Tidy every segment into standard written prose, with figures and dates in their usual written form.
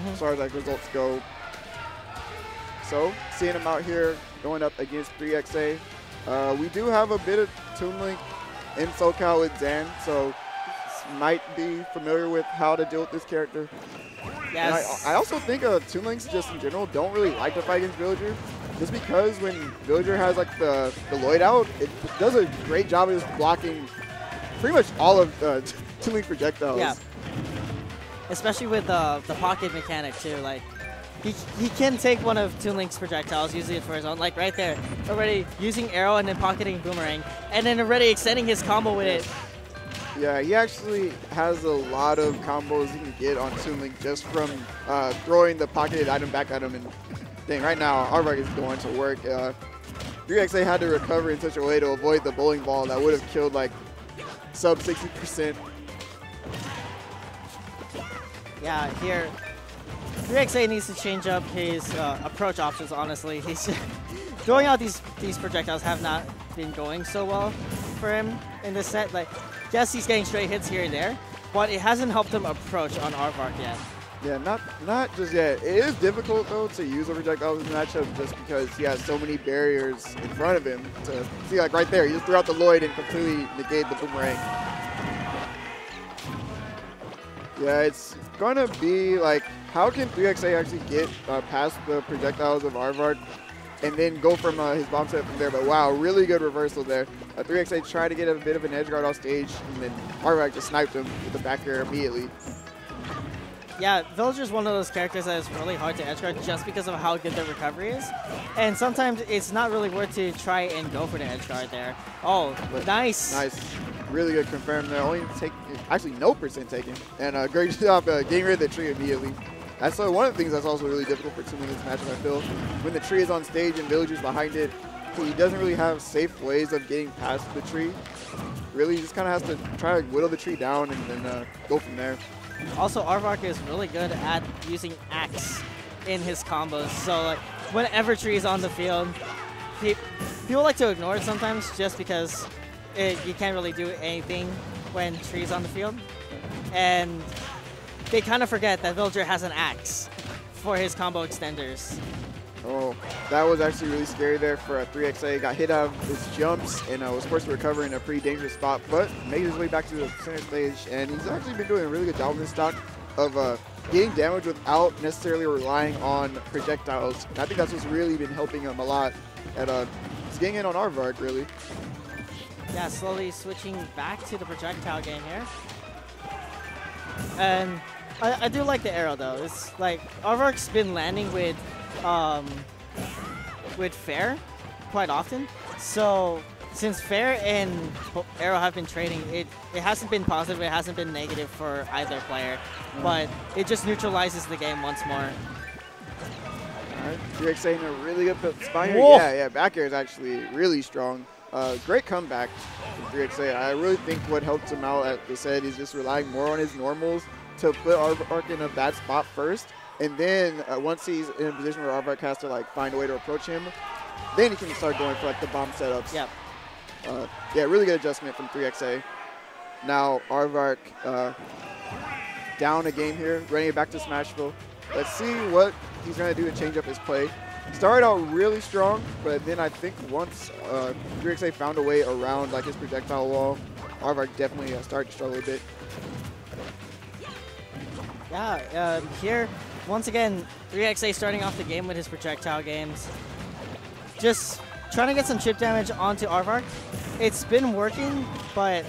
as far as like results go. So seeing him out here going up against 3XA. We do have a bit of Toon Link in SoCal with Zan, so might be familiar with how to deal with this character. Yes. I also think Toon Links just in general don't really like to fight against Villager, just because when Villager has like the Lloyd out, it does a great job of just blocking pretty much all of Toon Link's projectiles. Yeah. Especially with the pocket mechanic too, like he can take one of Toon Link's projectiles, using it for his own, like right there, already using arrow and then pocketing boomerang, and then already extending his combo with it. Yeah, he actually has a lot of combos you can get on Toon Link just from throwing the pocketed item back at him. And dang, right now, Aarvark is going to work. 3XA had to recover in such a way to avoid the bowling ball that would have killed like sub 60%. Yeah, here, 3XA needs to change up his approach options, honestly. He's throwing out these projectiles have not been going so well for him in this set. Like, yes, he's getting straight hits here and there, but it hasn't helped him approach on Aarvark yet. Yeah, not just yet. It is difficult, though, to use a projectile in this matchup just because he has so many barriers in front of him. To see, like, right there, he just threw out the Lloyd and completely negated the boomerang. Yeah, it's going to be, like, how can 3XA actually get past the projectiles of Aarvark and then go from his bomb set from there? But wow, really good reversal there. 3XA tried to get a bit of an edge guard off stage, and then Aarvark just sniped him with the back air immediately. Yeah, Villager's one of those characters that is really hard to edge guard just because of how good their recovery is. And sometimes it's not really worth to try and go for the edge guard there. Oh, but nice. Nice. Really good confirm there. Only take, actually no percent taken. And great job getting rid of the tree immediately. That's one of the things that's also really difficult for Toon in this matchup, I feel. When the tree is on stage and Villager's behind it, he doesn't really have safe ways of getting past the tree. Really, he just kind of has to try to whittle the tree down and then go from there. Also, Aarvark is really good at using axe in his combos. So, like, whenever tree is on the field, people like to ignore it sometimes just because you can't really do anything when tree is on the field. And they kind of forget that Villager has an axe for his combo extenders. Oh, that was actually really scary there for 3XA. Got hit out of his jumps and was forced to recover in a pretty dangerous spot, but made his way back to the center stage. And he's actually been doing a really good job in this stock of getting damage without necessarily relying on projectiles. And I think that's what's really been helping him a lot at getting in on Aarvark, really. Yeah, slowly switching back to the projectile game here. And I do like the arrow, though. It's like Aarvark's been landing with Fair quite often. So since Fair and Arrow have been trading, it hasn't been positive, it hasn't been negative for either player, but it just neutralizes the game once more. All right, 3XA in a really good spot here. Whoa. Yeah, back air is actually really strong. Great comeback from 3XA. I really think what helped him out, as I said, is just relying more on his normals to put Aarvark in a bad spot first. And then once he's in a position where Aarvark has to like find a way to approach him, then he can start going for like the bomb setups. Yep. Yeah, really good adjustment from 3XA. Now Aarvark down a game here, running it back to Smashville. Let's see what he's going to do to change up his play. Started out really strong, but then I think once 3XA found a way around like his projectile wall, Aarvark definitely started to struggle a bit. Yeah, here, once again, 3XA starting off the game with his projectile games. Just trying to get some chip damage onto Aarvark. It's been working, but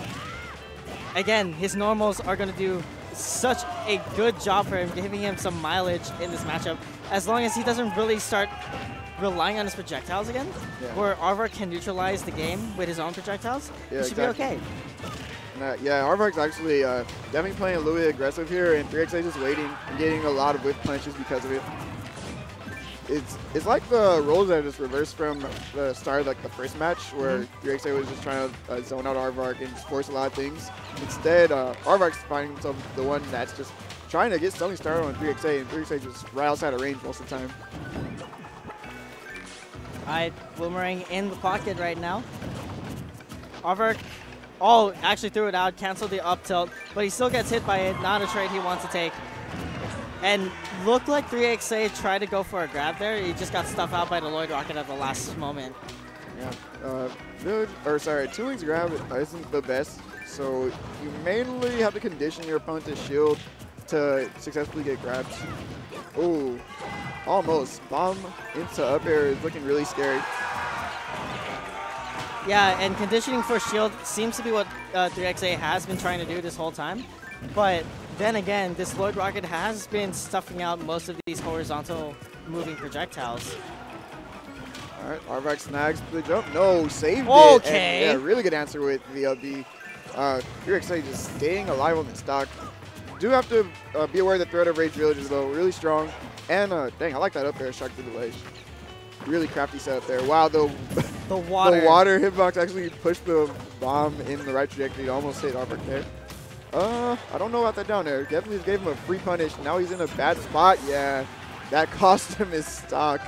again, his normals are going to do such a good job for him, giving him some mileage in this matchup, as long as he doesn't really start relying on his projectiles again, where Aarvark can neutralize the game with his own projectiles. He should be okay. Yeah, Aarvark's actually definitely playing a little bit aggressive here, and 3XA just waiting and getting a lot of whip punches because of it. It's like the roles that I just reversed from the start of like the first match, where 3XA was just trying to zone out Aarvark and just force a lot of things. Instead, Aarvark's finding himself the one that's just trying to get something started on 3XA, and 3XA just right outside of range most of the time. Alright, boomerang in the pocket right now. Aarvark, oh, actually threw it out, canceled the up tilt, but he still gets hit by it. Not a trade he wants to take. And looked like 3XA tried to go for a grab there. He just got stuffed out by the Lloyd Rocket at the last moment. Yeah. Toon Link's grab isn't the best, so you mainly have to condition your opponent's shield to successfully get grabs. Oh, almost. Bomb into up air is looking really scary. Yeah, and conditioning for shield seems to be what 3XA has been trying to do this whole time. But then again, this Lloyd Rocket has been stuffing out most of these horizontal moving projectiles. All right, Aarvark snags the jump. No, saved it. Okay. And, yeah, really good answer with the 3XA just staying alive on the stock. Do have to be aware of the threat of Rage Villages, though. Really strong. And, dang, I like that up air shot through the ledge. Really crafty setup there. Wow, the water hitbox actually pushed the bomb in the right trajectory to almost hit Aarvark there. I don't know about that down there. Definitely gave him a free punish. Now he's in a bad spot. Yeah, that cost him his stock.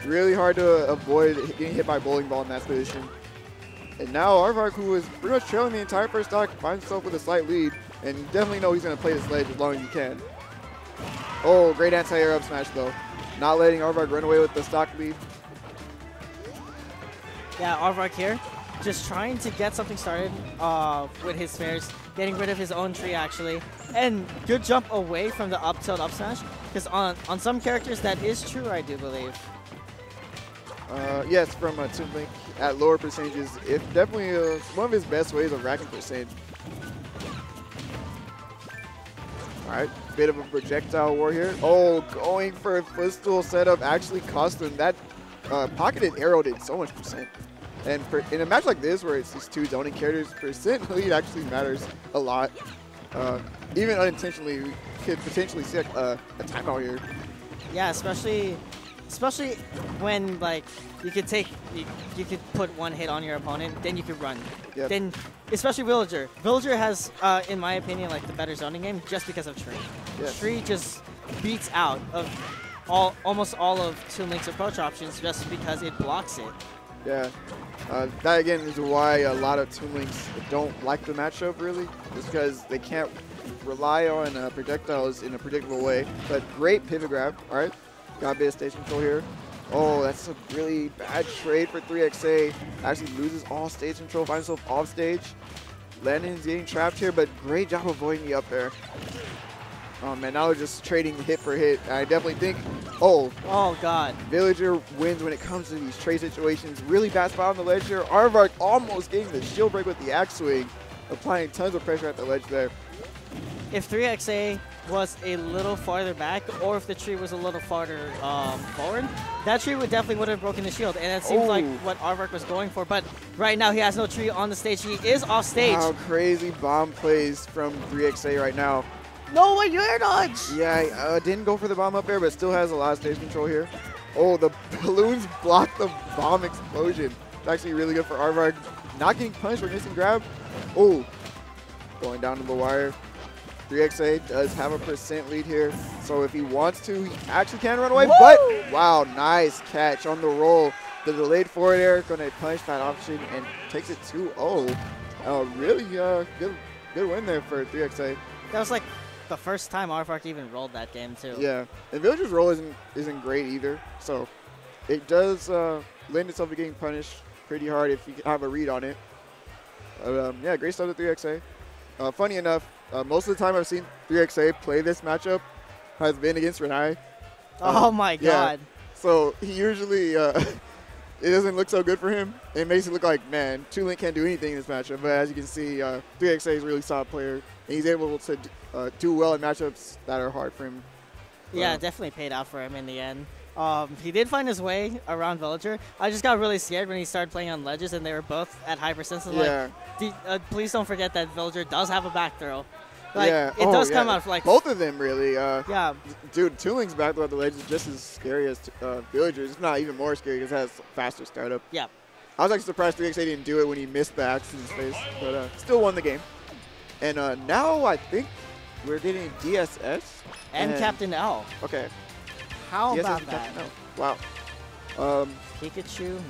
Really hard to avoid getting hit by bowling ball in that position. And now Aarvark, who was pretty much trailing the entire first stock, finds himself with a slight lead. And you definitely know he's going to play this ledge as long as he can. Oh, great anti-air up smash, though. Not letting Aarvark run away with the stock lead. Yeah, Aarvark here, just trying to get something started with his fares, getting rid of his own tree, actually. And good jump away from the up tilt up smash, because on some characters that is true, I do believe. Yes, from Toon Link at lower percentages, it's definitely one of his best ways of racking percentage. All right, bit of a projectile war here. Oh, going for a footstool setup actually cost him. That pocketed arrow did so much percent. And in a match like this, where it's these two zoning characters, percent lead actually matters a lot. Even unintentionally, we could potentially see a timeout here. Yeah, especially when like you could put one hit on your opponent, then you could run. Yep. Then especially Villager. Villager has, in my opinion, like the better zoning game just because of Tree. Yes. Tree just beats out of almost all of Toon Link's approach options just because it blocks it. Yeah. That again is why a lot of Toon Links don't like the matchup really, just because they can't rely on projectiles in a predictable way. But great pivot grab. All right. Got a bit of stage control here. Oh, that's a really bad trade for 3XA. Actually loses all stage control, finds himself off stage. Landon's getting trapped here, but great job avoiding the up air. Oh man, now they're just trading hit for hit. I definitely think, oh God. Villager wins when it comes to these trade situations. Really bad spot on the ledge here. Aarvark almost getting the shield break with the axe swing, applying tons of pressure at the ledge there. If 3XA was a little farther back, or if the tree was a little farther forward, that tree would have broken the shield, and it seems like what Aarvark was going for. But right now he has no tree on the stage. He is off stage. Wow, crazy bomb plays from 3XA right now. No way, air dodge! Yeah, didn't go for the bomb up there, but still has a lot of stage control here. Oh, the balloons blocked the bomb explosion. It's actually really good for Aarvark. Not getting punished for missing grab. Oh, going down to the wire. 3XA does have a percent lead here, so if he wants to, he actually can run away. Woo! But wow, nice catch on the roll. The delayed forward air going to punish that option and takes it 2-0. Really good win there for 3XA. That was like the first time Aarvark even rolled that game too. Yeah, and Villager's roll isn't great either, so it does lend itself to getting punished pretty hard if you have a read on it. Yeah, great stuff to 3XA. Funny enough, most of the time I've seen 3XA play this matchup has been against Renai. Oh my God. Yeah. So he usually, it doesn't look so good for him. It makes it look like, man, Toon Link can't do anything in this matchup. But as you can see, 3XA is a really solid player. And he's able to do well in matchups that are hard for him. Yeah, it definitely paid out for him in the end. He did find his way around Villager. I just got really scared when he started playing on ledges and they were both at hypersensitive. Yeah. Like, please don't forget that Villager does have a back throw. Like, yeah. it does come out like both of them really. Yeah. Dude, Toon Link's back throw at the ledge is just as scary as Villager's. It's not even more scary because it has faster startup. Yeah. I was actually surprised 3XA didn't do it when he missed the axe in his face, but still won the game. And now I think we're getting DSS and Captain L. Okay. How DSS about and that? Captain L. Wow. Pikachu,